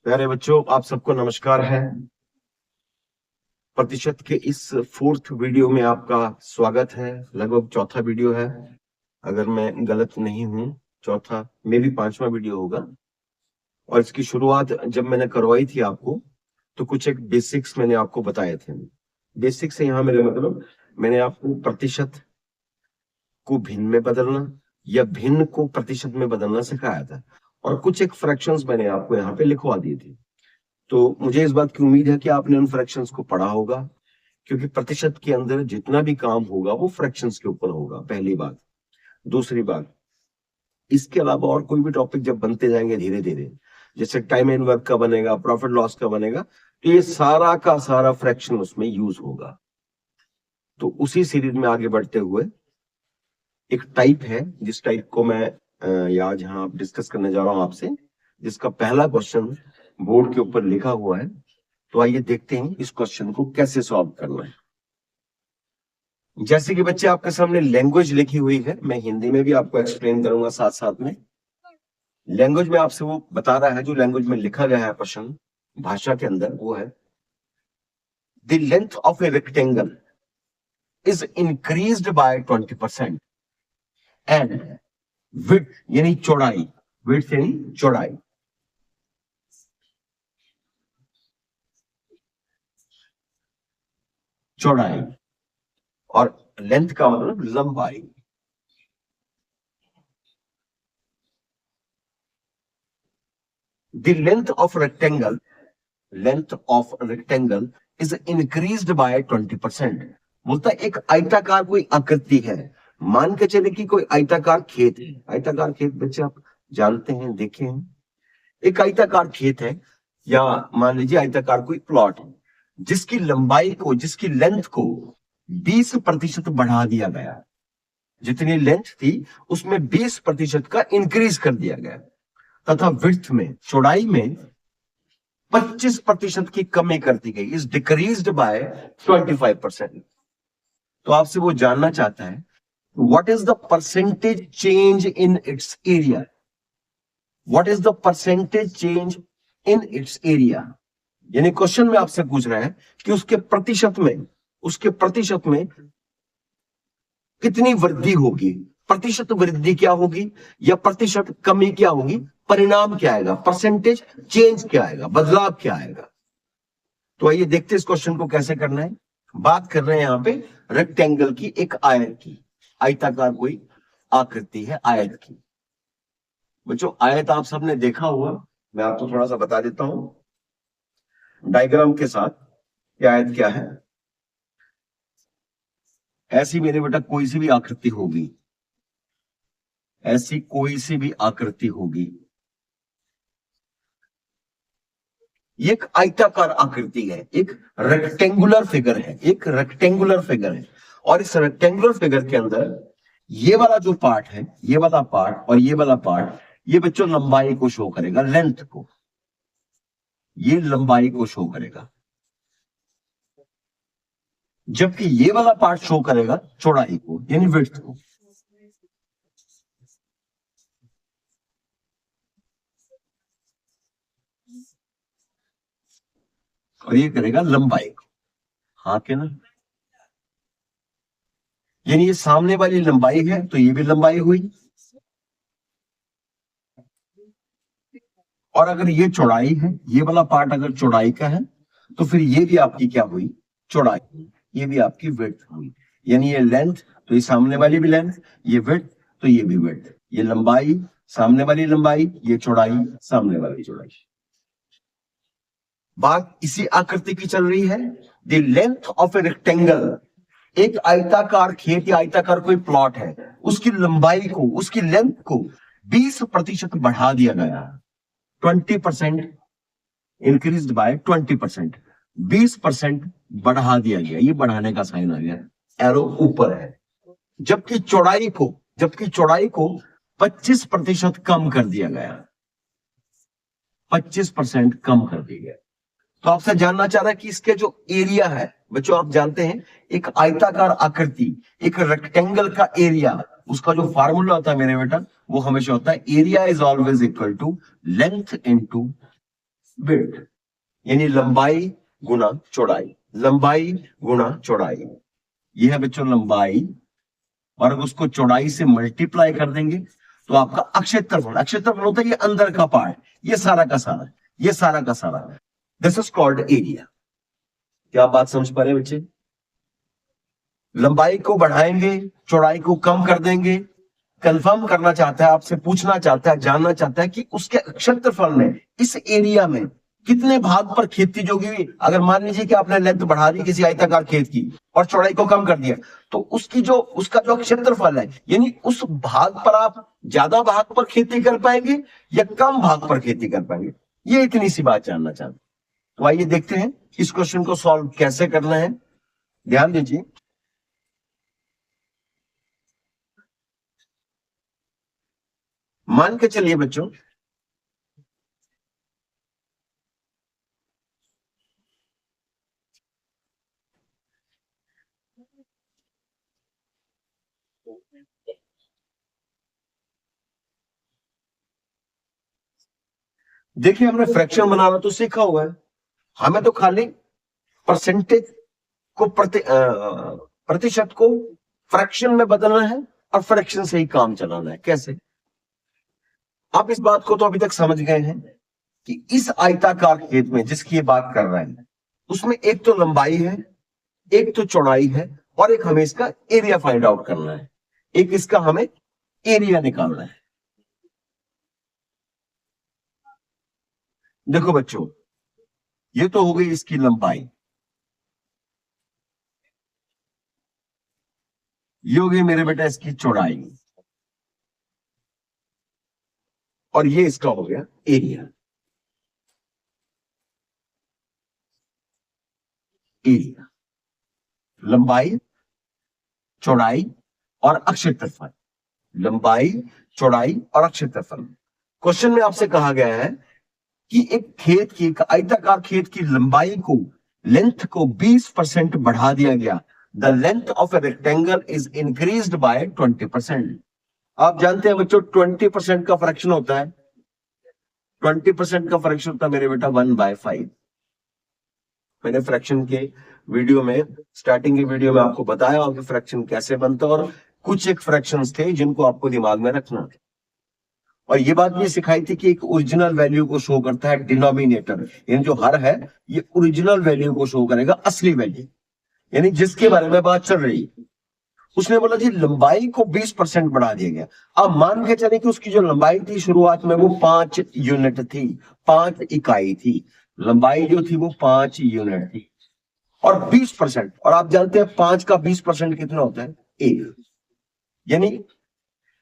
प्यारे बच्चों, आप सबको नमस्कार है। प्रतिशत के इस 4th वीडियो में आपका स्वागत है। लगभग चौथा वीडियो है, अगर मैं गलत नहीं हूं, चौथा में भी 5वां वीडियो होगा। और इसकी शुरुआत जब मैंने करवाई थी आपको, तो कुछ एक बेसिक्स मैंने आपको बताए थे। बेसिक्स से यहाँ मेरे मतलब मैंने आपको प्रतिशत को भिन्न में बदलना या भिन्न को प्रतिशत में बदलना सिखाया था, और कुछ एक फ्रैक्शंस मैंने आपको यहाँ पे लिखवा दिए थे। तो मुझे इस बात की उम्मीद है कि आपने उन फ्रैक्शंस को पढ़ा होगा, क्योंकि प्रतिशत के अंदर जितना भी काम होगा वो फ्रैक्शंस के ऊपर होगा, पहली बात। दूसरी बात, इसके अलावा और कोई भी टॉपिक जब बनते जाएंगे धीरे धीरे, जैसे टाइम एंड वर्क का बनेगा, प्रॉफिट लॉस का बनेगा, तो ये सारा का सारा फ्रैक्शन उसमें यूज होगा। तो उसी सीरीज में आगे बढ़ते हुए एक टाइप है, जिस टाइप को मैं आज यहाँ डिस्कस करने जा रहा हूं आपसे, जिसका पहला क्वेश्चन बोर्ड के ऊपर लिखा हुआ है। तो आइए देखते हैं इस क्वेश्चन को कैसे सॉल्व करना है। जैसे कि बच्चे आपके सामने लैंग्वेज लिखी हुई है, मैं हिंदी में भी आपको एक्सप्लेन करूंगा साथ साथ में। लैंग्वेज में आपसे वो बता रहा है, जो लैंग्वेज में लिखा गया है प्रश्न भाषा के अंदर, वो है the length of a rectangle is increased bye 20% and width यानी चौड़ाई, विड्थ यानी चौड़ाई, चौड़ाई और लेंथ का मतलब लंबाई। The length of rectangle is increased by 20%। बोलता है एक आयताकार कोई आकृति है, मान के चले कि कोई आयताकार खेत है। आयताकार खेत बच्चे आप जानते हैं, देखे हैं। एक आयताकार खेत है, या मान लीजिए आयताकार कोई प्लॉट है, जिसकी लंबाई को, जिसकी लेंथ को 20% बढ़ा दिया गया। जितनी लेंथ थी उसमें 20% का इंक्रीज कर दिया गया, तथा विड्थ में, चौड़ाई में 25% की कमी कर दी गई, इज डिक्रीज्ड बाय 25%। तो आपसे वो जानना चाहता है what is the percentage change in its area. What is the percentage change in its area, यानी क्वेश्चन में आपसे पूछ रहा है कि उसके प्रतिशत में कितनी वृद्धि होगी, प्रतिशत वृद्धि क्या होगी या प्रतिशत कमी क्या होगी, परिणाम क्या आएगा, परसेंटेज चेंज क्या आएगा, बदलाव क्या आएगा। तो आइए देखते हैं इस क्वेश्चन को कैसे करना है। बात कर रहे हैं यहां पे रेक्टेंगल की, एक आयत की, आयताकार कोई आकृति है आयत की। बच्चों आयत आप सबने देखा हुआ, मैं आपको थोड़ा सा बता देता हूं डायग्राम के साथ कि आयत क्या है। ऐसी मेरे बेटा कोई सी भी आकृति होगी, ऐसी कोई सी भी आकृति होगी, ये एक आयताकार आकृति है, एक रेक्टेंगुलर फिगर है, एक रेक्टेंगुलर फिगर है। और इस रेक्टेंगुलर फिगर के अंदर ये वाला जो पार्ट है, ये वाला पार्ट और ये वाला पार्ट, ये बच्चों लंबाई को शो करेगा, लेंथ को, ये लंबाई को शो करेगा, जबकि ये वाला पार्ट शो करेगा चौड़ाई को, यानी विड्थ को। और ये करेगा लंबाई को, हाँ के ना, यानी ये सामने वाली लंबाई है तो ये भी लंबाई हुई, और अगर ये चौड़ाई है, ये वाला पार्ट अगर चौड़ाई का है, तो फिर ये भी आपकी क्या हुई, चौड़ाई, ये भी आपकी विड्थ हुई। यानी ये लेंथ तो ये सामने वाली भी लेंथ, ये विड्थ तो ये भी विड्थ, ये लंबाई सामने वाली लंबाई, ये चौड़ाई सामने वाली चौड़ाई। बात इसी आकृति की चल रही है। The length of a rectangle, एक आयताकार खेत या आयताकार कोई प्लॉट है, उसकी लंबाई को, उसकी लेंथ को 20% बढ़ा दिया गया, 20% इंक्रीज्ड बाय 20%, 20% बढ़ा दिया गया, ये बढ़ाने का साइन आ गया, एरो ऊपर है। जबकि चौड़ाई को 25% कम कर दिया गया, 25% कम कर दिया गया। तो आपसे जानना चाह रहा है कि इसके जो एरिया है, बच्चों आप जानते हैं एक आयताकार आकृति, एक रेक्टेंगल का एरिया, उसका जो फार्मूला होता है मेरे बेटा, वो हमेशा होता है area is always equal to length into width, यानी लंबाई गुना चौड़ाई, लंबाई गुना चौड़ाई। ये है बच्चों लंबाई, और अगर उसको चौड़ाई से मल्टीप्लाई कर देंगे तो आपका अक्षेत्रफल, अक्षेत्रफल होता है ये अंदर का पार्ट, ये सारा का सारा, ये सारा का सारा, दिस इज कॉल्ड एरिया। क्या आप बात समझ पा रहे हैं बच्चे? लंबाई को बढ़ाएंगे, चौड़ाई को कम कर देंगे, कंफर्म करना चाहता है, आपसे पूछना चाहता है, जानना चाहता है कि उसके क्षेत्रफल में, इस एरिया में कितने भाग पर खेती जोगी हुई। अगर मान लीजिए कि आपने लेंथ बढ़ा दी किसी आयताकार खेत की और चौड़ाई को कम कर दिया, तो उसका जो क्षेत्रफल है, यानी उस भाग पर आप ज्यादा भाग पर खेती कर पाएंगे या कम भाग पर खेती कर पाएंगे, ये इतनी सी बात जानना चाहते। तो आइए देखते हैं इस क्वेश्चन को सॉल्व कैसे करना है। ध्यान दीजिए, मान के चलिए बच्चों देखिए, हमने फ्रैक्शन बनाना तो सीखा हुआ है, हमें तो खाली परसेंटेज को प्रतिशत को फ्रैक्शन में बदलना है और फ्रैक्शन से ही काम चलाना है। कैसे? आप इस बात को तो अभी तक समझ गए हैं कि इस आयताकार खेत में जिसकी ये बात कर रहे हैं, उसमें एक तो लंबाई है, एक तो चौड़ाई है, और एक हमें इसका एरिया फाइंड आउट करना है, एक इसका हमें एरिया निकालना है। देखो बच्चों, ये तो हो गई इसकी लंबाई, ये हो गई मेरे बेटा इसकी चौड़ाई, और ये इसका हो गया एरिया। एरिया, लंबाई, चौड़ाई और अक्षेत्रफल, लंबाई, चौड़ाई और अक्षेत्रफल। क्वेश्चन में आपसे कहा गया है कि एक खेत की, एक आयताकार खेत की लंबाई को, लेंथ को 20% बढ़ा दिया गया। The length of a rectangle is increased bye 20%। आप जानते हैं बच्चों 20% का फ्रैक्शन होता है, 20% का फ्रैक्शन होता है मेरे बेटा 1/5। मैंने फ्रैक्शन के वीडियो में, स्टार्टिंग के वीडियो में आपको बताया और फ्रैक्शन कैसे बनता है, और कुछ एक फ्रैक्शंस थे जिनको आपको दिमाग में रखना था। और ये बात भी सिखाई थी कि एक ओरिजिनल वैल्यू को शो करता है डिनोमिनेटर, यानी जो हर है ये ओरिजिनल वैल्यू को शो करेगा, असली वैल्यू, यानी जिसके बारे में बात चल रही है। उसने बोला जी लंबाई को 20% बढ़ा दिया गया। अब मान के चले कि उसकी जो लंबाई थी शुरुआत में वो 5 यूनिट थी, 5 इकाई थी, लंबाई जो थी वो 5 यूनिट थी, और 20%, और आप जानते हैं 5 का 20% कितना होता है? 1। यानी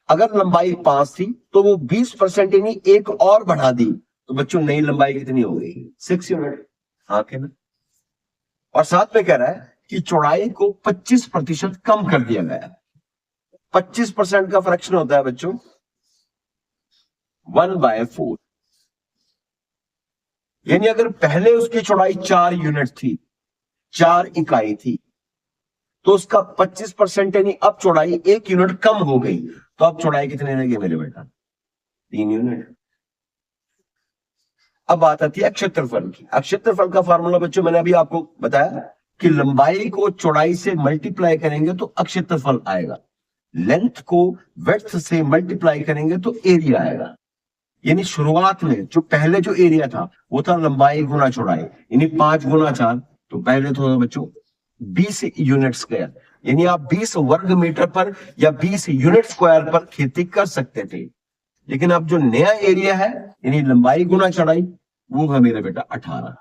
अगर लंबाई 5 थी तो वो 20% यानी एक और बढ़ा दी, तो बच्चों नई लंबाई कितनी हो गई? 6 यूनिट। हाँ के ना? और साथ में कह रहा है कि चौड़ाई को 25% कम कर दिया गया। 25% का फ्रैक्शन होता है बच्चों 1/4। यानी अगर पहले उसकी चौड़ाई 4 यूनिट थी, 4 इकाई थी, तो उसका 25% यानी अब चौड़ाई 1 यूनिट कम हो गई, तो अब चौड़ाई कितने रहेगी मेरे बेटा? 3 यूनिट। अब बात आती है क्षेत्रफल की। क्षेत्रफल का फार्मूला बच्चों मैंने अभी आपको बताया कि लंबाई को चौड़ाई से मल्टीप्लाई करेंगे तो क्षेत्रफल आएगा, लेंथ को विड्थ से मल्टीप्लाई करेंगे तो एरिया आएगा। यानी शुरुआत में जो पहले जो एरिया था वो था लंबाई गुना चौड़ाई, यानी 5 गुना 4, तो पहले तो बच्चों 20 यूनिट स्क्वायर, यानी आप 20 वर्ग मीटर पर या 20 यूनिट स्क्वायर पर खेती कर सकते थे। लेकिन अब जो नया एरिया है यानी लंबाई गुना चौड़ाई, वो है मेरे बेटा 18।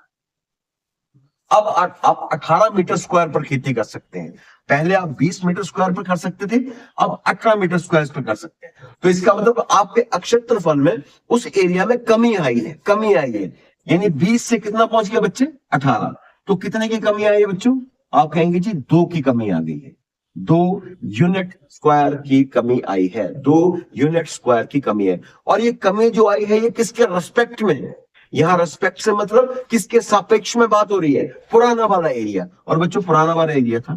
अब आप 18 मीटर स्क्वायर पर खेती कर सकते हैं। पहले आप 20 मीटर स्क्वायर पर कर सकते थे, अब 18 मीटर स्क्वायर पर कर सकते हैं। तो इसका मतलब आपके क्षेत्रफल में उस एरिया में कमी आई है, कमी आई है। यानी 20 से कितना पहुंच गया बच्चे? 18। तो कितने की कमी आई है बच्चों? आप कहेंगे जी 2 की कमी आ गई है, 2 यूनिट स्क्वायर की कमी आई है, 2 यूनिट स्क्वायर की कमी है। और ये कमी जो आई है ये किसके रेस्पेक्ट में है? यहां रेस्पेक्ट से मतलब किसके सापेक्ष में बात हो रही है? पुराना वाला एरिया। और बच्चों पुराना वाला एरिया था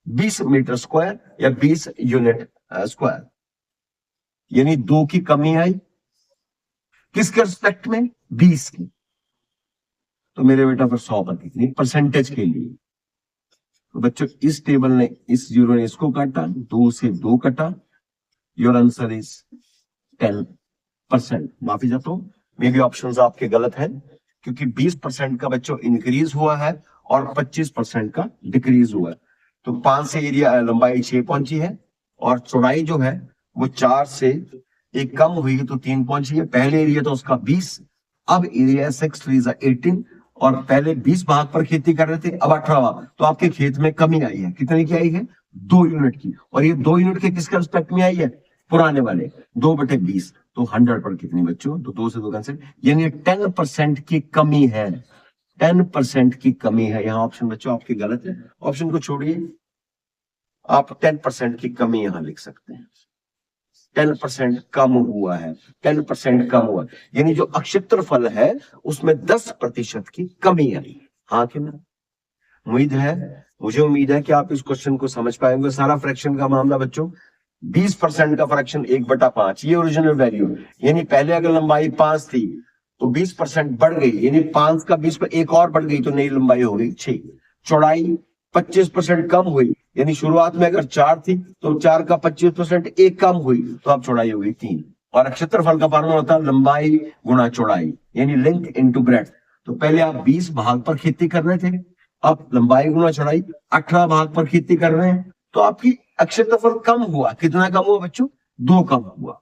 20 मीटर स्क्वायर या 20 यूनिट स्क्वायर, यानी 2 की कमी आई किसके रेस्पेक्ट में? 20 की। तो मेरे बेटा फिर 100 पर कितनी परसेंटेज के लिए। तो बच्चों इस टेबल ने, इस जीरो ने इसको काटा, 2 से 2 कटा, योर आंसर इज 10%। माफी चाहता हूं, मे बी ऑप्शंस आपके गलत हैं, क्योंकि 20% का बच्चों इंक्रीज हुआ है और 25% का डिक्रीज हुआ है। तो 5 से एरिया लंबाई 6 पहुंची है और चौड़ाई जो है वो 4 से एक कम हुई तो 3 पहुंची है। पहले एरिया तो उसका 20, अब एरिया 6 3 18, और पहले 20 भाग पर खेती कर रहे थे, अब 18 भाग। तो आपके खेत में कमी आई है, कितने की आई है? 2 यूनिट की। और ये 2 यूनिट के किसके रिस्पेक्ट में आई है? पुराने वाले 2/20। तो 100 पर कितनी बच्चों? तो 2 से 2 कैंसिल, यानी 10% की कमी है। 10% की कमी है। यहाँ ऑप्शन बच्चों आपके गलत है, ऑप्शन को छोड़िए, आप 10% की कमी यहां लिख सकते हैं। 10% कम हुआ है, 10% कम हुआ, यानी जो अक्षेत्रफल है उसमें 10% की कमी आई। हाँ कि ना? उम्मीद है, मुझे उम्मीद है कि आप इस क्वेश्चन को समझ पाएंगे। सारा फ्रैक्शन का मामला बच्चों, 20% का फ्रैक्शन 1/5, ये ओरिजिनल वैल्यू, यानी पहले अगर लंबाई 5 थी तो 20% बढ़ गई, यानी 5 का 20 पर एक और बढ़ गई तो नई लंबाई हो गई 6। चौड़ाई 25% कम हुई, यानी शुरुआत में अगर 4 थी तो 4 का 25% एक कम हुई तो अब चौड़ाई हो गई 3। और क्षेत्रफल का फार्मूला होता है लंबाई गुणा चौड़ाई, यानी लेंथ इनटू ब्रेड्थ। तो पहले आप 20 भाग पर खेती कर रहे थे, अब लंबाई गुणा चौड़ाई 18 भाग पर खेती कर रहे हैं, तो आपकी क्षेत्रफल कम हुआ। कितना कम हुआ बच्चों? 2 कम हुआ।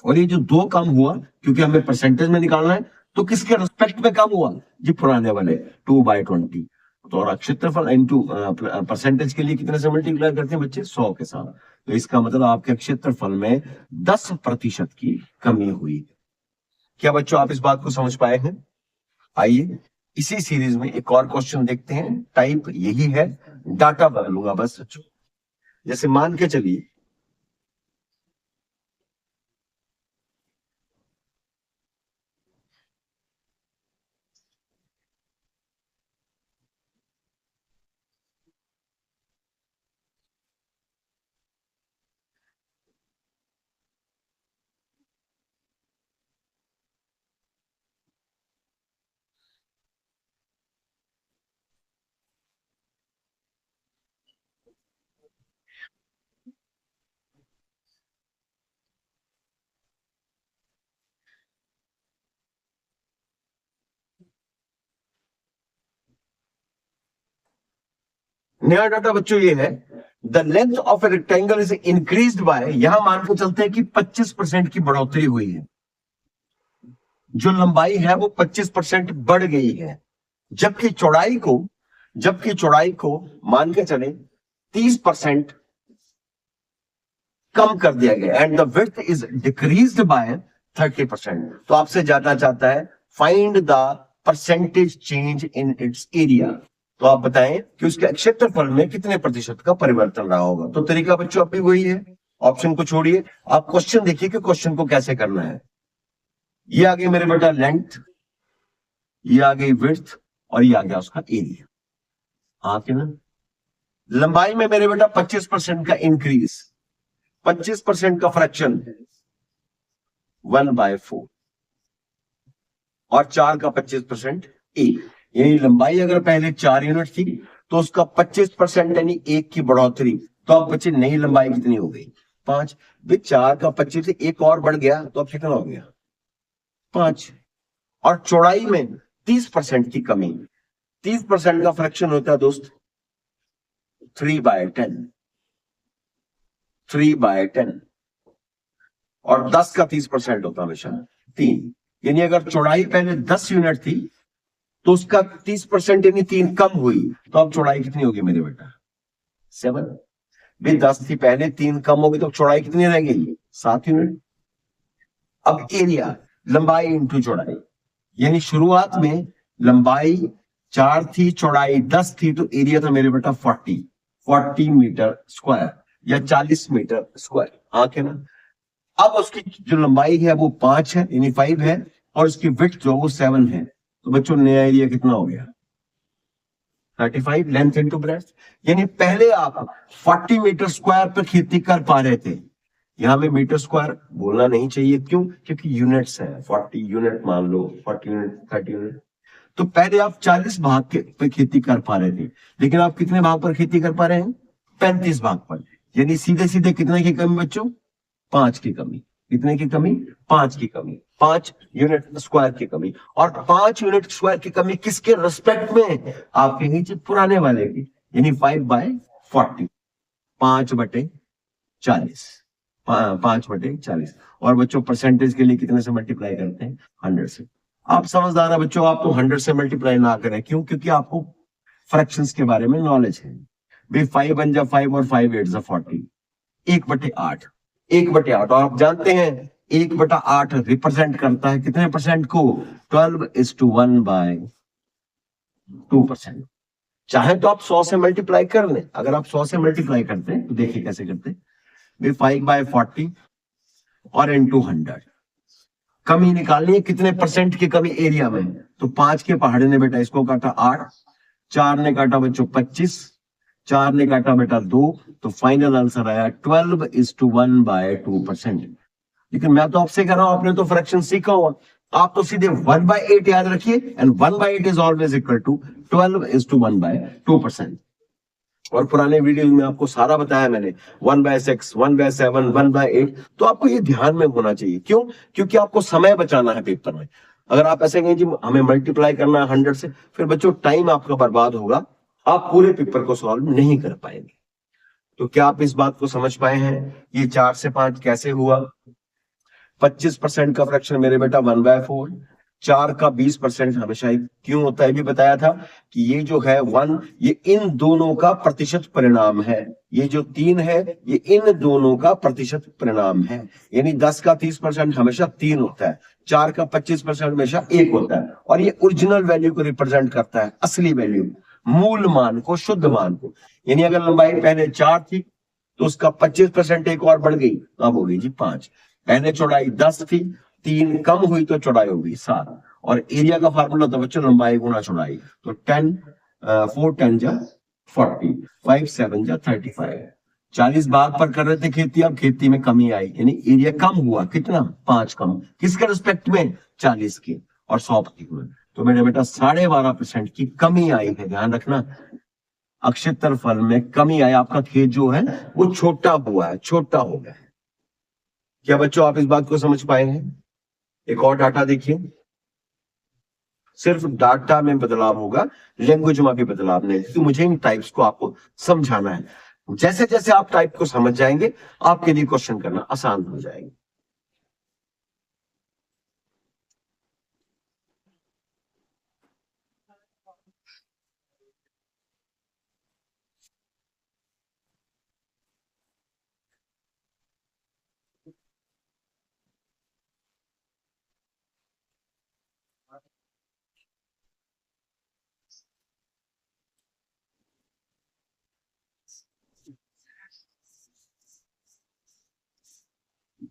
और ये जो 2 कम हुआ, क्योंकि हमें परसेंटेज में निकालना है, तो किसके रिस्पेक्ट में कम हुआ? जी पुराने वाले 2/20। तो और क्षेत्रफल इनटू परसेंटेज के लिए कितने से मल्टीप्लाई करते हैं बच्चे? 100 के साथ। तो इसका मतलब आपके क्षेत्रफल में 10% की कमी हुई। क्या बच्चों आप इस बात को समझ पाए हैं? आइए इसी सीरीज में एक और क्वेश्चन देखते हैं। टाइप यही है, डाटा बदलूंगा बस बच्चों। जैसे मान के चलिए नया डाटा बच्चों ये है, the length of a rectangle is increased bye, यहां मान के चलते हैं कि 25% की बढ़ोतरी हुई है। जो लंबाई है वो 25% बढ़ गई है, जबकि चौड़ाई को मान के चले 30% कम कर दिया गया, and the width is decreased bye 30%। तो आपसे जानना चाहता है find the percentage change in its area. तो आप बताएं कि उसके क्षेत्रफल में कितने प्रतिशत का परिवर्तन रहा होगा। तो तरीका बच्चों अब भी वही है, ऑप्शन को छोड़िए, आप क्वेश्चन देखिए कि क्वेश्चन को कैसे करना है। ये आ गई मेरे बेटा लेंथ, ये आ गई विड्थ, और ये आ गया उसका एरिया। हाँ कि ना? लंबाई में मेरे बेटा 25% का इंक्रीज, 25% का फ्रैक्शन 1/4, और 4 का 25% 1। यानी लंबाई अगर पहले 4 यूनिट थी तो उसका 25% यानी 1 की बढ़ोतरी, तो अब बच्चे नई लंबाई कितनी हो गई? 5। 4 का 25 से एक और बढ़ गया तो अब कितना हो गया? 5। और चौड़ाई में 30% की कमी, 30% का फ्रैक्शन होता है दोस्त 3/10, 3/10, और 10 का 30% होता है हमेशा 3। यानी अगर चौड़ाई पहले 10 यूनिट थी तो उसका 30% यानी 3 कम हुई, तो अब चौड़ाई कितनी होगी मेरे बेटा? 7। भी 10 थी पहले, 3 कम होगी तो चौड़ाई कितनी रह गई? 7 यूनिट। अब एरिया, लंबाई इंटू चौड़ाई, यानी शुरुआत में लंबाई 4 थी, चौड़ाई 10 थी, तो एरिया था मेरे बेटा 40 मीटर स्क्वायर या 40 मीटर स्क्वायर। हाँ क्या ना? अब उसकी जो लंबाई है वो 5 है यानी 5 है, और उसकी विड्थ जो वो 7 है। तो बच्चों नया एरिया कितना हो गया? 35 लेंथ इनटू ब्रेड्थ। यानी पहले आप 40 मीटर स्क्वायर पर खेती कर पा रहे थे, यहां में मीटर स्क्वायर बोलना नहीं चाहिए, क्यों? क्योंकि यूनिट्स है, 40 यूनिट मान लो, 40 यूनिट, 30 यूनिट। तो पहले आप 40 भाग के पे खेती कर पा रहे थे, लेकिन आप कितने भाग पर खेती कर पा रहे हैं? 35 भाग पर। यानी सीधे सीधे कितने की कमी बच्चों? 5 की कमी। कितने की कमी? 5 की कमी। 5 यूनिट स्क्वायर की कमी। और 5 यूनिट स्क्वायर की कमी किसके रिस्पेक्ट में? आपके नीचे पुराने वाले की, यानी 5/40, 5/40, 5/40। और बच्चों परसेंटेज के लिए कितने से मल्टीप्लाई करते हैं? 100 से। आप समझदार है बच्चों, आप तो 100 से मल्टीप्लाई ना करें। क्यों? क्योंकि आपको फ्रैक्शंस के बारे में नॉलेज है। भाई 5 1 जा 5 और 5 8 जा 40, 1/8, 1/8। और आप जानते हैं 1/8 रिप्रेजेंट करता है कितने परसेंट को? 12:1/2%। चाहे तो आप 100 से मल्टीप्लाई कर लें। अगर आप 100 से मल्टीप्लाई करते हैं तो देखिए कैसे करते हैं। 5/40 और इंटू 100। कमी निकालनी है, कितने परसेंट की कमी एरिया में? तो 5 के पहाड़े ने बेटा इसको काटा 8, 4 ने काटा बच्चों 25, 4 ने काटा बेटा 2, तो फाइनल आंसर आया 12:1/2%। लेकिन मैं तो आपसे कह रहा हूं, आपने तो फ्रैक्शन सीखा हुआ, आप तो सीधे 1/8 याद रखिए, and 1/8 is always equal to 12:1/2%। और पुराने वीडियो में आपको सारा बताया मैंने, 1/6, 1/7, 1/8। तो आपको ये ध्यान में होना चाहिए। क्यों? क्योंकि आपको समय बचाना है पेपर में। अगर आप ऐसे कहें जी हमें मल्टीप्लाई करना है 100 से, फिर बच्चों टाइम आपका बर्बाद होगा, आप पूरे पेपर को सॉल्व नहीं कर पाएंगे। तो क्या आप इस बात को समझ पाए हैं? ये 4 से 5 कैसे हुआ? 25% का फ्रैक्शन मेरे बेटा 1/4, 4 का 20% हमेशा ही क्यों होता है भी बताया था कि ये जो है 1, ये इन दोनों का प्रतिशत परिणाम है। ये जो 3 है ये इन दोनों का प्रतिशत परिणाम है। यानी 10 का 30% हमेशा 3 होता है, 4 का 25% हमेशा 1 होता है। और ये ओरिजिनल वैल्यू को रिप्रेजेंट करता है, असली वैल्यू, मूल मान को, शुद्ध मान को। यानी अगर लंबाई पहले 4 थी तो उसका 25% एक और बढ़ गई, अब हो गई जी 5। पहले चौड़ाई 10 थी, 3 कम हुई तो चौड़ाई हो गई 7। और एरिया का फार्मूला था बच्चों लंबाई गुना चौड़ाई। तो 10, 4 10 जा 40, 5 7 जा 35। 40 भाग पर कर रहे थे खेती, अब खेती में कमी आई, यानी एरिया कम हुआ। कितना? 5 कम। किसके रिस्पेक्ट में? 40 के और 100 के। तो मेरे बेटा 12.5% की कमी आई है। ध्यान रखना, अक्षेत्र फल में कमी आई। आपका खेत जो है वो छोटा हुआ है, छोटा हो गया है। क्या बच्चों आप इस बात को समझ पाए हैं? एक और डाटा देखिए, सिर्फ डाटा में बदलाव होगा, लैंग्वेज में भी बदलाव नहीं। तो मुझे इन टाइप्स को आपको समझाना है। जैसे जैसे आप टाइप को समझ जाएंगे आपके लिए क्वेश्चन करना आसान हो जाएगा।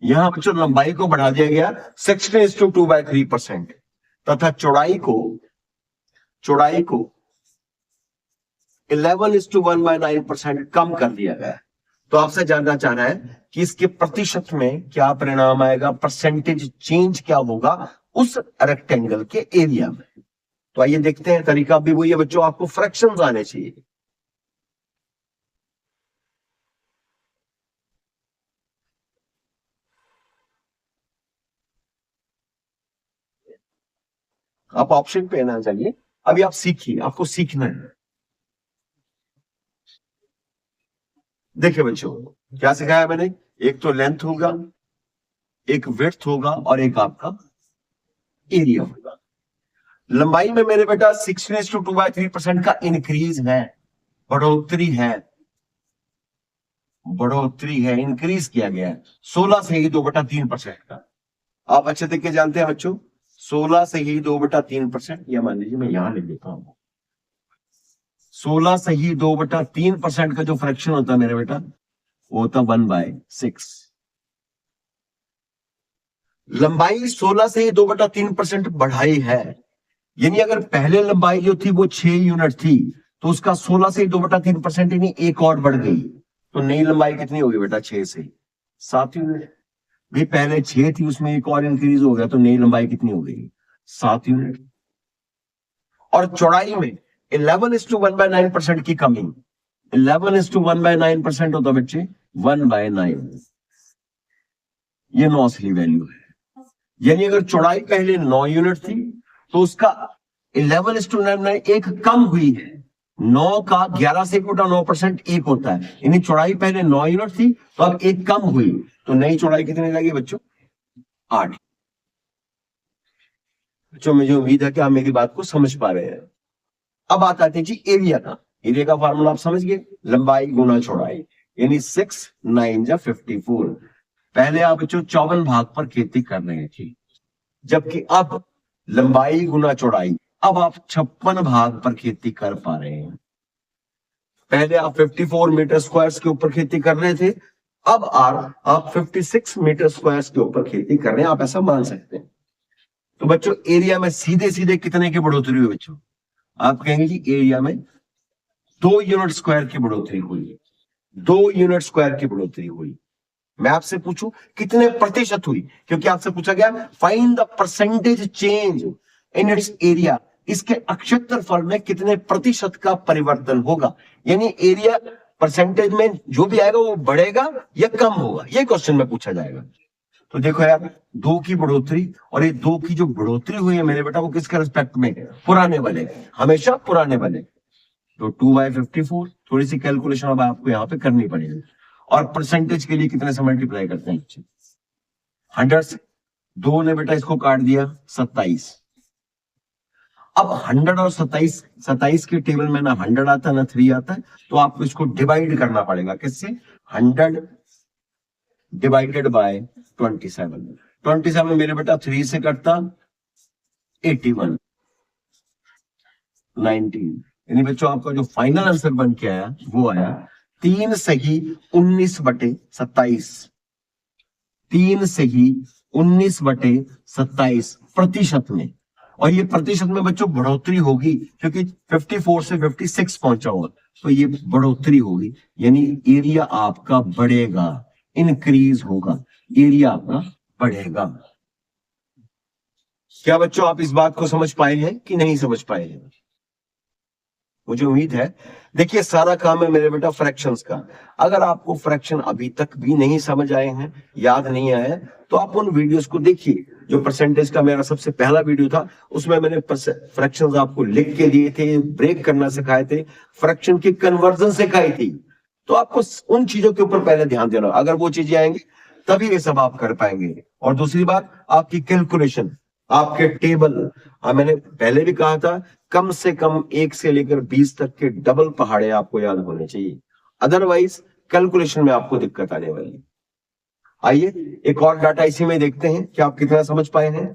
यहां बच्चों लंबाई को बढ़ा दिया गया 16:2/3% तथा चौड़ाई को 11:1/9% कम कर दिया गया है। तो आपसे जानना चाह रहा है कि इसके प्रतिशत में क्या परिणाम आएगा, परसेंटेज चेंज क्या होगा उस रेक्टेंगल के एरिया में। तो आइए देखते हैं, तरीका भी वही है बच्चों, आपको फ्रैक्शंस आने चाहिए। आप ऑप्शन पे आना चाहिए। अभी आप सीखिए, आपको सीखना है। देखिए बच्चों क्या सिखाया मैंने, एक तो लेंथ होगा, एक विड्थ होगा और एक आपका एरिया होगा। लंबाई में मेरे बेटा 16:2/3% का इंक्रीज है, बढ़ोतरी है, इंक्रीज किया गया है 16 से ही 2/3% का। आप अच्छे तरीके जानते हैं बच्चों, 16 से ही 2/3%, या मान लीजिए मैं यहां लिख देता हूं, 16 से ही 2/3% का जो फ्रैक्शन होता है मेरे बेटा वो होता 1/6। लंबाई 16 से ही 2/3% बढ़ाई है। यानी अगर पहले लंबाई जो थी वो 6 यूनिट थी, तो उसका 16 से 2/3% यानी एक और बढ़ गई। तो नई लंबाई कितनी होगी बेटा? 6 से 7 यूनिट। भाई पहले 6 थी, उसमें एक और इंक्रीज हो गया, तो नई लंबाई कितनी हो गई? 7 यूनिट। और चौड़ाई में 11:1/9% की कमी, 11:1/9% होता बच्चे 1/9, ये 9 असली वैल्यू है। यानी अगर चौड़ाई पहले 9 यूनिट थी तो उसका 11:9 एक कम हुई है। 9 का 11 से 9% एक होता है, यानी चौड़ाई पहले 9 यूनिट थी तो अब एक कम हुई, तो नई चौड़ाई कितनी लगी बच्चों? 8। बच्चों मुझे उम्मीद है कि आप मेरी बात को समझ पा रहे हैं। अब आता है जी एरिया का। एरिया का फार्मूला आप समझ गए, लंबाई गुना चौड़ाई, यानी 6 9 जा 54। पहले आप बच्चों 54 भाग पर खेती कर रहे थे, जबकि अब लंबाई गुना चौड़ाई, अब आप 56 भाग पर खेती कर पा रहे हैं। पहले आप 54 मीटर स्क्वायर के ऊपर खेती कर रहे थे, अब आप 56 मीटर स्क्वायर के ऊपर खेती कर रहे हैं, आप ऐसा मान सकते हैं। तो बच्चों एरिया में सीधे सीधे कितने की बढ़ोतरी हुई बच्चों? आप कहेंगे जी एरिया में 2 यूनिट स्क्वायर की बढ़ोतरी हुई, 2 यूनिट स्क्वायर की बढ़ोतरी हुई। मैं आपसे पूछूं कितने प्रतिशत हुई, क्योंकि आपसे पूछा गया find the percentage change in its area, इसके क्षेत्रफल में कितने प्रतिशत का परिवर्तन होगा, यानी एरिया परसेंटेज में जो भी आएगा वो बढ़ेगा या कम होगा, ये क्वेश्चन में पूछा जाएगा। तो देखो यार 2 की बढ़ोतरी, और ये 2 की जो बढ़ोतरी हुई है मेरे बेटा वो किसके रिस्पेक्ट में? पुराने वाले, हमेशा पुराने वाले। तो 2/54, थोड़ी सी कैलकुलेशन अब आपको यहाँ पे करनी पड़ेगी। और परसेंटेज के लिए कितने से मल्टीप्लाई करते हैं? 100 से। 2 ने बेटा इसको काट दिया 27। अब 100 और 27 के टेबल में ना 100 आता ना 3 आता है, तो आपको इसको डिवाइड करना पड़ेगा। किससे? 100 डिवाइडेड बाय 27। 27 मेरे बेटा 3 से कटता 81, 19। यानी बच्चों आपका जो फाइनल आंसर बन के आया वो आया 3 सही 19/27। 3 सही 19/27 प्रतिशत में। और ये प्रतिशत में बच्चों बढ़ोतरी होगी, क्योंकि 54 से 56 पहुंचा होगा, तो ये बढ़ोतरी होगी, यानी एरिया आपका बढ़ेगा, इंक्रीज होगा, एरिया आपका बढ़ेगा। क्या बच्चों आप इस बात को समझ पाए हैं कि नहीं समझ पाए हैं? मुझे उम्मीद है। देखिए सारा काम है मेरे बेटा फ्रैक्शंस का। अगर आपको फ्रैक्शन अभी तक भी नहीं समझ आए हैं, याद नहीं आए, तो आप उन वीडियोस को देखिए। जो परसेंटेज का मेरा सबसे पहला वीडियो था उसमें मैंने फ्रैक्शंस आपको लिख के दिए थे, ब्रेक करना सिखाए थे, फ्रैक्शन की कन्वर्जन सिखाई थी। तो आपको उन चीजों के ऊपर पहले ध्यान देना, अगर वो चीजें आएंगी तभी ये सब आप कर पाएंगे। और दूसरी बात आपकी कैलकुलेशन, आपके टेबल, मैंने पहले भी कहा था कम से कम 1 से लेकर 20 तक के डबल पहाड़े आपको याद होने चाहिए, अदरवाइज कैलकुलेशन में आपको दिक्कत आने वाली। आइए एक और डाटा इसी में देखते हैं कि आप कितना समझ पाए हैं।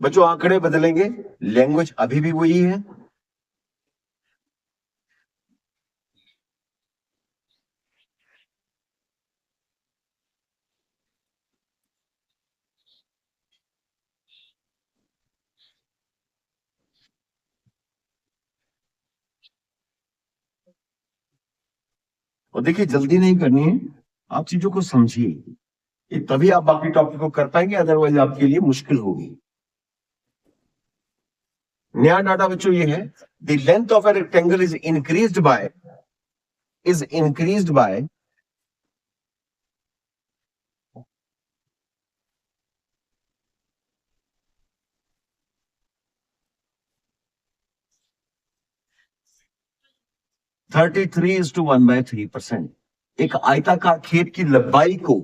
बच्चों आंकड़े बदलेंगे, लैंग्वेज अभी भी वही है। और देखिए जल्दी नहीं करनी है, आप चीजों को समझिए, ये तभी आप बाकी टॉपिक को कर पाएंगे, अदरवाइज आपके लिए मुश्किल होगी। नया डाटा बच्चों ये है, the length of a rectangle is increased by 33:1/3%। एक आयताकार खेत की लंबाई को,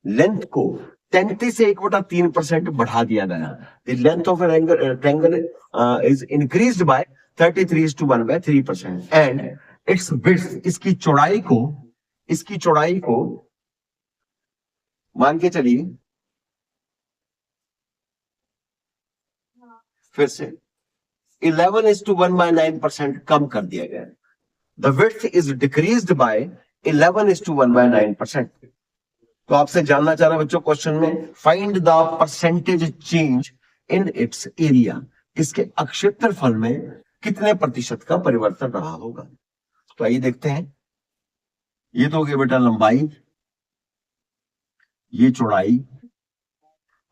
लेंथ को 33 से 1/3% बढ़ा दिया गया। The length of an rectangle is increased by 33:1/3% and its width, इसकी चौड़ाई को मान के चलिए, फिर से 11:1/9% कम कर दिया गया। The width is decreased by 11:1/9%. तो आपसे जानना चाह रहा है बच्चों क्वेश्चन में, find the percentage change in its area, इसके क्षेत्रफल में कितने प्रतिशत का परिवर्तन रहा होगा। तो आइए देखते हैं। ये तो हो गया बेटा लंबाई, ये चौड़ाई,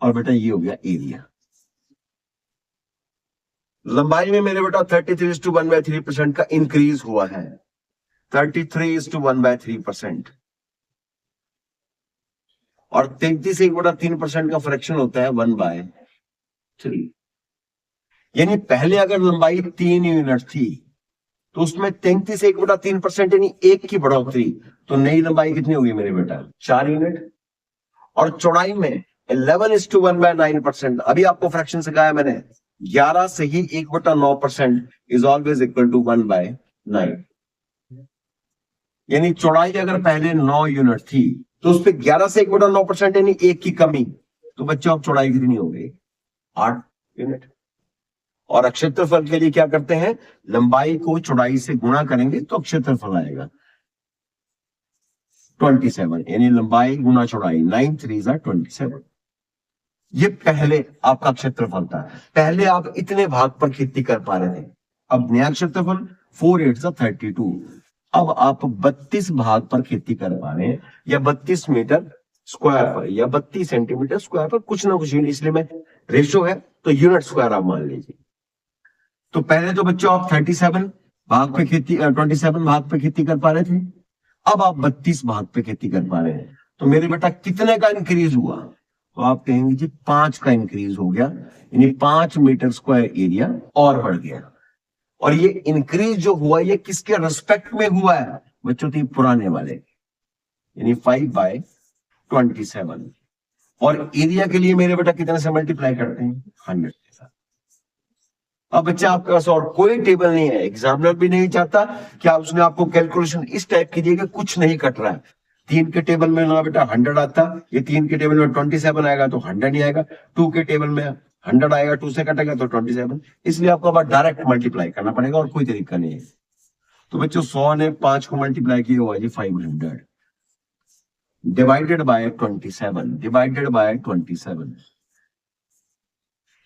और बेटा ये हो गया एरिया। लंबाई में मेरे बेटा 33:1/3% का इंक्रीज हुआ है, 33:1/3%, और 33 का फ्रैक्शन होता है 1/3। यानी पहले अगर लंबाई 3 यूनिट थी तो उसमें 33 यानी 1 की बढ़ोतरी, तो नई लंबाई कितनी होगी मेरे बेटा 4 यूनिट। और चौड़ाई में 11:1/9%, अभी आपको फ्रैक्शन सिखाया मैंने, 11 से ही 1/9% इज ऑलवेज इक्वल टू 1/9। यानी चौड़ाई अगर पहले 9 यूनिट थी तो उस पर 11 से 1/9% यानी 1 की कमी, तो बच्चों अब चौड़ाई कितनी हो गई 8 यूनिट। और क्षेत्रफल के लिए क्या करते हैं, लंबाई को चौड़ाई से गुणा करेंगे तो क्षेत्रफल आएगा 27, यानी लंबाई गुना चौड़ाई, 9 3 27। ये पहले आपका क्षेत्रफल था, पहले आप इतने भाग पर खेती कर पा रहे थे। अब नया क्षेत्रफल 4 8 32, अब आप 32 भाग पर खेती कर पा रहे हैं, या 32 मीटर स्क्वायर पर, या 32 सेंटीमीटर स्क्वायर पर, कुछ ना कुछ यूनिट, इसलिए मैं रेशो है तो यूनिट स्क्वायर आप मान लीजिए। तो पहले तो बच्चों आप 37 भाग पे खेती 27 भाग पे खेती कर पा रहे थे, अब आप 32 भाग पे खेती कर पा रहे हैं। तो मेरे बेटा कितने का इंक्रीज हुआ, तो आप कहेंगे जी 5 का इंक्रीज हो गया, यानी 5 मीटर स्क्वायर एरिया और बढ़ गया। और ये इंक्रीज जो हुआ ये किसके रेस्पेक्ट में हुआ है बच्चों, थी पुराने वाले, यानी 5/27। और एरिया के लिए मेरे बेटा कितने से मल्टीप्लाई करते हैं 100 के साथ। अब बच्चा आपके पास और कोई टेबल नहीं है, एग्जामिनर भी नहीं चाहता कि आप उसने आपको कैलकुलेशन इस टाइप की दी कि कुछ नहीं कट रहा है। 3 के टेबल में ना बेटा 100 आता, ये 3 के टेबल में 27 आएगा तो 100 नहीं आएगा, 2 के टेबल में 100 आएगा, 2 से कटेगा तो 27, इसलिए आपको अब डायरेक्ट मल्टीप्लाई करना पड़ेगा और कोई तरीका नहीं है। तो बच्चों 100 ने 5 को मल्टीप्लाई किया हुआ जी 500 डिवाइडेड बाय 27, डिवाइडेड बाय 27।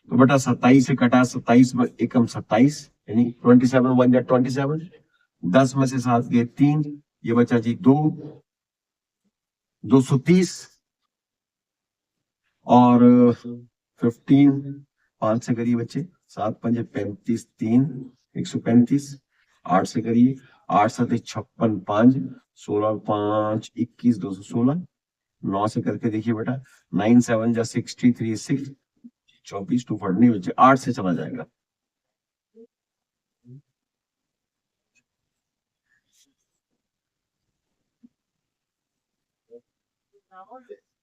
तो बेटा 27 से कटा, 27 एकम 27, यानी 27 1 27, 10 में से 7 गए 3, ये बचा जी 2, 230, और 15 5 से करिए बच्चे, 7 5 35 3 135, 8 से करिए, 8 7 56 5, 16 5 21 216, 9 से करके देखिए बेटा, 9 7 जा 63 6, 24 240 नहीं बच्चे, 8 से चला जाएगा।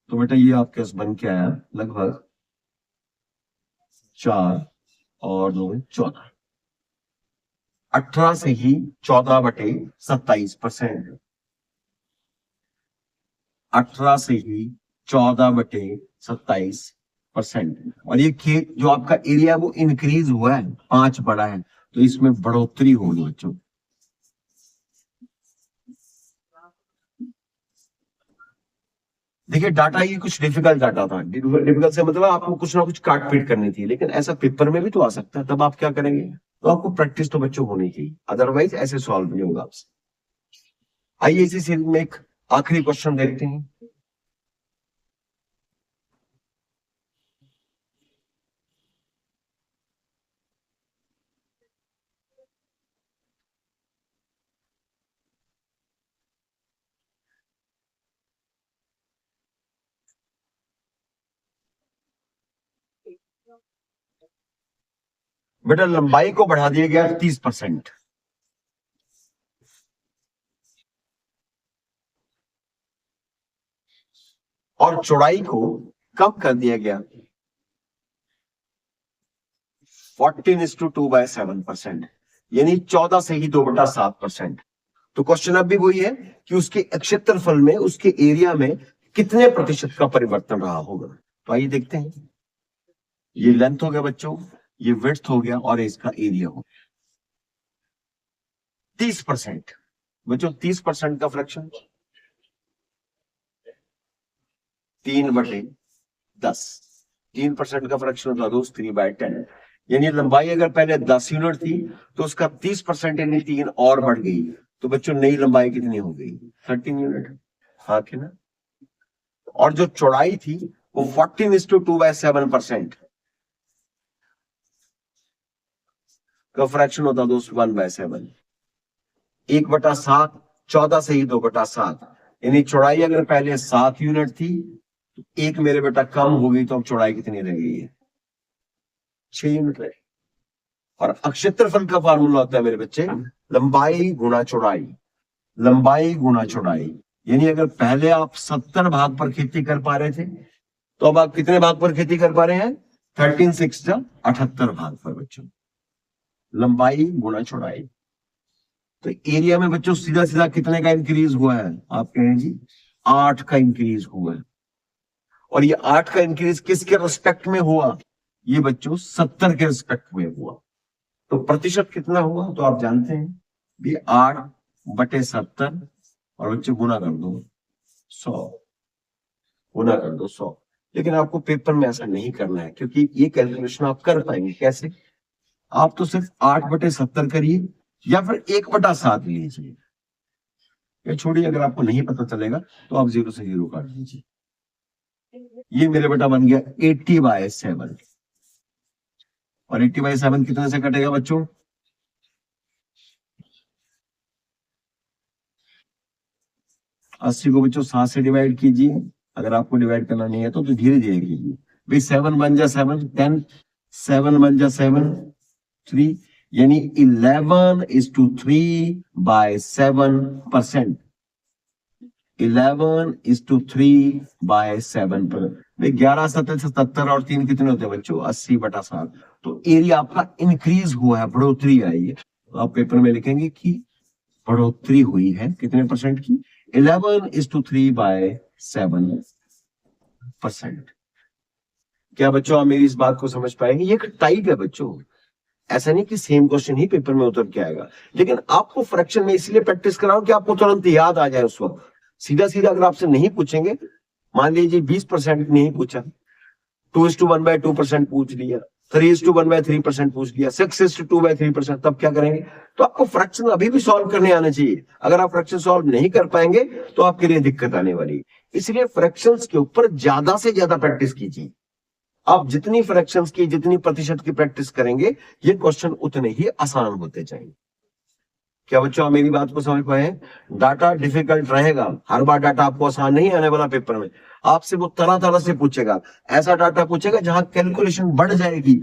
तो बेटा ये आपके पास बन के आया लगभग 4 और 2 14, 18 से ही 14/27%, 18 से ही 14/27%। और ये खेत जो आपका एरिया वो इंक्रीज हुआ है, 5 बढ़ा है, तो इसमें बढ़ोतरी होगी बच्चों। देखिए डाटा ये कुछ डिफिकल्ट डाटा था, डिफिकल्ट से मतलब आपको कुछ ना कुछ काट पीट करनी थी, लेकिन ऐसा पेपर में भी तो आ सकता है, तब आप क्या करेंगे, तो आपको प्रैक्टिस तो बच्चों होनी चाहिए, अदरवाइज ऐसे सॉल्व नहीं होगा आपसे। आइए इसी सीरीज में एक आखिरी क्वेश्चन देखते हैं। बेटा लंबाई को बढ़ा दिया गया 30%, और चौड़ाई को कम कर दिया गया 14:2/7%, यानी 14 से ही 2/7%। तो क्वेश्चन अब भी वही है कि उसके क्षेत्रफल में, उसके एरिया में कितने प्रतिशत का परिवर्तन रहा होगा। तो आइए देखते हैं। ये लेंथ हो गया बच्चों, ये विड्थ हो गया, और इसका एरिया हो गया 30%। बच्चों 30% का फ्रैक्शन 3/10। 3% का फ्रैक्शन होता है दोस्त 3/10। यानी लंबाई अगर पहले 10 यूनिट थी तो उसका 30% यानी 3 और बढ़ गई, तो बच्चों नई लंबाई कितनी हो गई? 13 यूनिट। हाँ कि ना? और जो चौड़ाई थी वो 14:2/7% का फ्रैक्शन होता दोस्त 1/7। 1/7 14 से ही 2/7, यानी चौड़ाई अगर पहले 7 यूनिट थी तो एक मेरे बेटा कम हो गई, तो अब चौड़ाई कितनी रह गई है? 6 यूनिट रह। और अक्षेत्रफल का फार्मूला होता है मेरे बच्चे लंबाई गुणा चौड़ाई। लंबाई गुणा चौड़ाई, यानी अगर पहले आप 70 भाग पर खेती कर पा रहे थे तो अब आप कितने भाग पर खेती कर पा रहे हैं? 13 6 78 भाग पर बच्चों। लंबाई गुणा चौड़ाई। तो एरिया में बच्चों सीधा सीधा कितने का इंक्रीज हुआ है? आप कहें जी 8 का इंक्रीज हुआ है। और ये 8 का इंक्रीज किसके रिस्पेक्ट में हुआ? ये बच्चों 70 के रिस्पेक्ट में हुआ। तो प्रतिशत कितना हुआ तो आप जानते हैं, भी 8/70 और बच्चों गुना कर दो 100, गुना कर दो 100। लेकिन आपको पेपर में ऐसा नहीं करना है, क्योंकि ये कैलकुलेशन आप कर पाएंगे कैसे? आप तो सिर्फ 8/70 करिए या फिर 1/7 लीजिए, या छोड़िए, अगर आपको नहीं पता चलेगा तो आप 0 से 0 काट दीजिए। ये मेरे बेटा बन गया 80/7। और 80/7 कितने से कटेगा बच्चों? 80 को बच्चों 7 से डिवाइड कीजिए। अगर आपको डिवाइड करना नहीं है तो धीरे धीरे कीजिए भाई। 7 बन जा 7 10, 7 बन जा 7 3, यानी 11:3/7%। 11:3/7%। 11/7 और 3 कितने होते हैं बच्चों? 80/7। तो एरिया आपका इंक्रीज हुआ है, बढ़ोतरी आई है। तो आप पेपर में लिखेंगे कि बढ़ोतरी हुई है कितने परसेंट की? 11:3/7%। क्या बच्चों आप मेरी इस बात को समझ पाएंगे? ये एक टाइप है बच्चों, ऐसा नहीं कि सेम क्वेश्चन ही पेपर में उतर के आएगा, लेकिन आपको फ्रैक्शन में इसलिए प्रैक्टिस कराओ कि आपको तुरंत याद आ जाए उस वक्त। सीधा सीधा अगर आपसे नहीं पूछेंगे, मान लीजिए 20% नहीं पूछा, 2:1/2% पूछ लिया, 3:1/3% पूछ लिया, 6:2/3%, तब क्या करेंगे? तो आपको फ्रैक्शन अभी भी सॉल्व करने आना चाहिए। अगर आप फ्रैक्शन सॉल्व नहीं कर पाएंगे तो आपके लिए दिक्कत आने वाली। इसलिए फ्रैक्शंस के ऊपर ज्यादा से ज्यादा प्रैक्टिस कीजिए। आप जितनी फ्रैक्शंस की, जितनी प्रतिशत की प्रैक्टिस करेंगे, ये क्वेश्चन उतने ही आसान होते जाएंगे। क्या बच्चों आप मेरी बात को समझ पाए? डाटा डिफिकल्ट रहेगा, हर बार डाटा आपको आसान नहीं आने वाला पेपर में। आपसे वो तरह तरह से पूछेगा, ऐसा डाटा पूछेगा जहां कैलकुलेशन बढ़ जाएगी,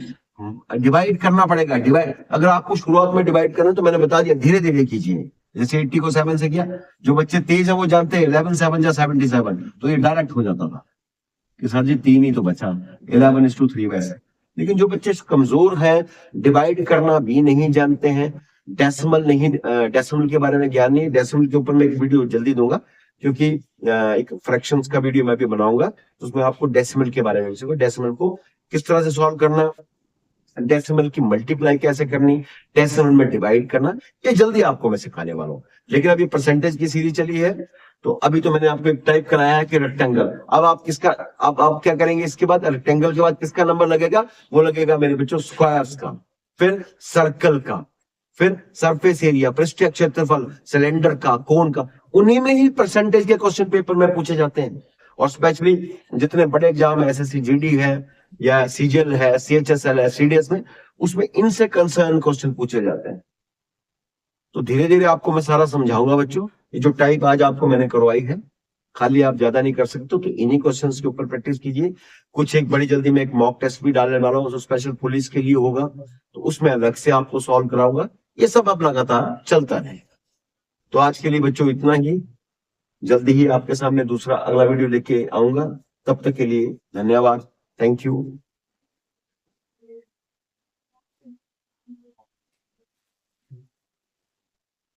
डिवाइड करना पड़ेगा। डिवाइड अगर आपको शुरुआत में डिवाइड करना तो मैंने बता दिया धीरे धीरे कीजिए। जैसे 80 को 7 से किया, जो बच्चे तेज है वो जानते हैं 11 7 जा 77, तो ये डायरेक्ट हो जाता था कि सर जी 3 ही तो बचा, 11:3 वैसे। लेकिन जो बच्चे कमजोर हैं, डिवाइड करना भी नहीं जानते हैं, डेसिमल नहीं, डेसिमल के बारे में ज्ञान नहीं, डेसिमल के ऊपर मैं एक वीडियो जल्दी दूंगा, क्योंकि एक फ्रैक्शंस का वीडियो मैं भी बनाऊंगा, तो उसमें आपको डेसिमल के बारे में, डेसिमल को किस तरह से सॉल्व करना, डेसिमल की मल्टीप्लाई कैसे करनी, डेसिमल में डिवाइड करना, ये जल्दी आपको मैं सिखाने वाला हूँ। लेकिन अभी परसेंटेज की सीरीज चली है, तो अभी तो मैंने आपको एक टाइप कराया है कि रेक्टेंगल। अब आप किसका, अब आप क्या करेंगे इसके बाद? रेक्टेंगल के बाद किसका नंबर लगेगा? वो लगेगा मेरे बच्चों स्क्वायर्स का, फिर सर्कल का, फिर सरफेस एरिया, पृष्ठीय क्षेत्रफल, सिलेंडर का, कोन का। उन्हीं में ही परसेंटेज के क्वेश्चन पेपर में पूछे जाते हैं। और स्पेशली जितने बड़े एग्जाम है, एसएससी जीडी है या सीजीएल है, सीएचएसएल है, सीडीएस में, उसमें इनसे कंसर्न क्वेश्चन पूछे जाते हैं। तो धीरे धीरे आपको मैं सारा समझाऊंगा बच्चों। ये जो टाइप आज आपको मैंने करवाई है, खाली आप ज्यादा नहीं कर सकते, तो इन्हीं क्वेश्चंस के ऊपर प्रैक्टिस कीजिए। कुछ एक बड़ी जल्दी में एक मॉक टेस्ट भी डालने वाला हूँ, स्पेशल पुलिस के लिए होगा, तो उसमें अलग से आपको सॉल्व कराऊंगा। ये सब अब लगातार चलता रहेगा। तो आज के लिए बच्चों इतना ही। जल्दी ही आपके सामने दूसरा अगला वीडियो लेके आऊंगा। तब तक के लिए धन्यवाद। Thank you.